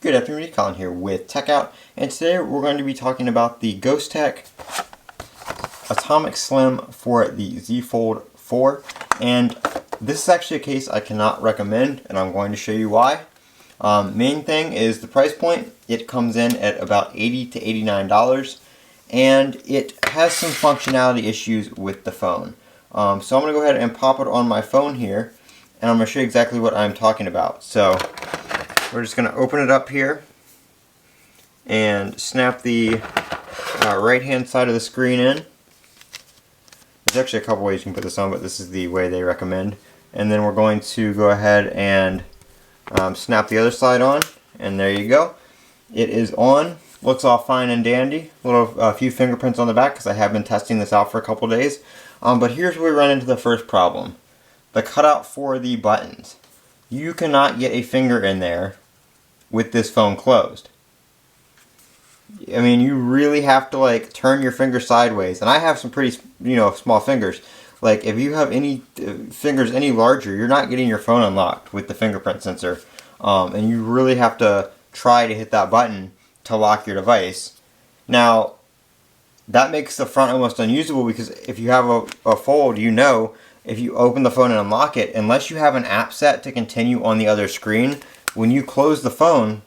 Good afternoon, Colin here with Techout, and today we're going to be talking about the Ghostek Atomic Slim for the Z Fold 4, and this is actually a case I cannot recommend, and I'm going to show you why. Main thing is the price point. It comes in at about $80 to $89, and it has some functionality issues with the phone. So I'm going to go ahead and pop it on my phone here, and I'm going to show you exactly what I'm talking about. So we're just going to open it up here and snap the right hand side of the screen in. There's actually a couple ways you can put this on, but this is the way they recommend. And then we're going to go ahead and snap the other side on, and there you go. It is on. Looks all fine and dandy. A few fingerprints on the back because I have been testing this out for a couple days. But here's where we run into the first problem. The cutout for the buttons. You cannot get a finger in there with this phone closed. I mean, you really have to like turn your finger sideways, and I have some pretty, small fingers. Like if you have any fingers any larger, you're not getting your phone unlocked with the fingerprint sensor, and you really have to try to hit that button to lock your device. Now, that makes the front almost unusable because if you have a fold, if you open the phone and unlock it, unless you have an app set to continue on the other screen, when you close the phone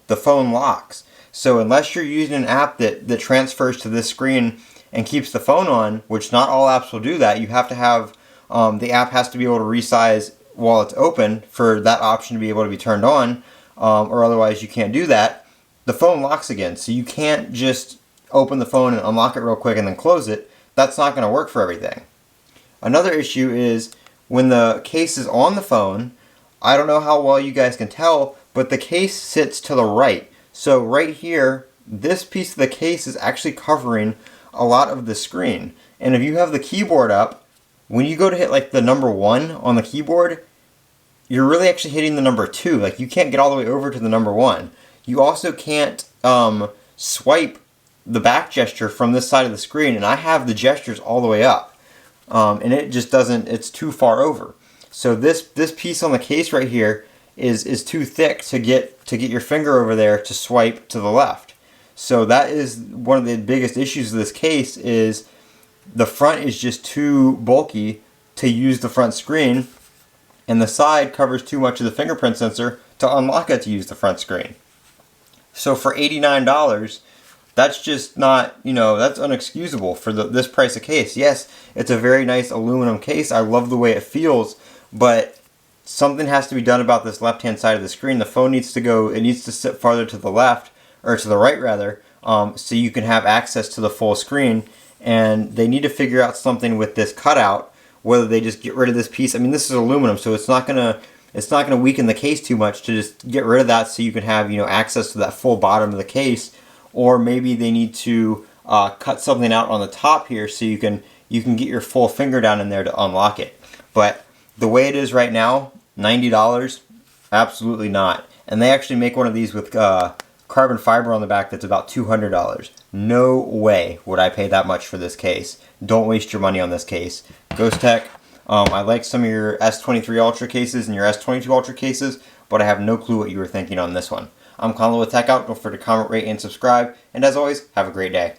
locks. So unless you're using an app that transfers to this screen and keeps the phone on, which not all apps will do that, you have to have, the app has to be able to resize while it's open for that option to be able to be turned on, or otherwise you can't do that. The phone locks again, so you can't just open the phone and unlock it real quick and then close it. That's not going to work for everything. Another issue is when the case is on the phone, I don't know how well you guys can tell, but the case sits to the right. So right here, this piece of the case is actually covering a lot of the screen. And if you have the keyboard up, when you go to hit like the number 1 on the keyboard, you're really actually hitting the number 2. Like you can't get all the way over to the number 1. You also can't swipe the back gesture from this side of the screen, and I have the gestures all the way up. And it just doesn't, it's too far over. So this piece on the case right here is too thick to get your finger over there to swipe to the left. So that is one of the biggest issues of this case, is the front is just too bulky to use the front screen, and the side covers too much of the fingerprint sensor to unlock it to use the front screen. So for $89, that's just not, that's unexcusable for this price of case. Yes, it's a very nice aluminum case. I love the way it feels, but something has to be done about this left-hand side of the screen. The phone needs to sit farther to the left, or to the right rather, so you can have access to the full screen. And they need to figure out something with this cutout, whether they just get rid of this piece. I mean, this is aluminum, so it's not gonna weaken the case too much to just get rid of that, so you can have access to that full bottom of the case. Or maybe they need to cut something out on the top here so you can get your full finger down in there to unlock it. But the way it is right now, $90, absolutely not. And they actually make one of these with carbon fiber on the back that's about $200. No way would I pay that much for this case. Don't waste your money on this case. Ghostek, I like some of your S23 Ultra cases and your S22 Ultra cases, but I have no clue what you were thinking on this one. I'm Colin with Techout. Don't forget to comment, rate, and subscribe. And as always, have a great day.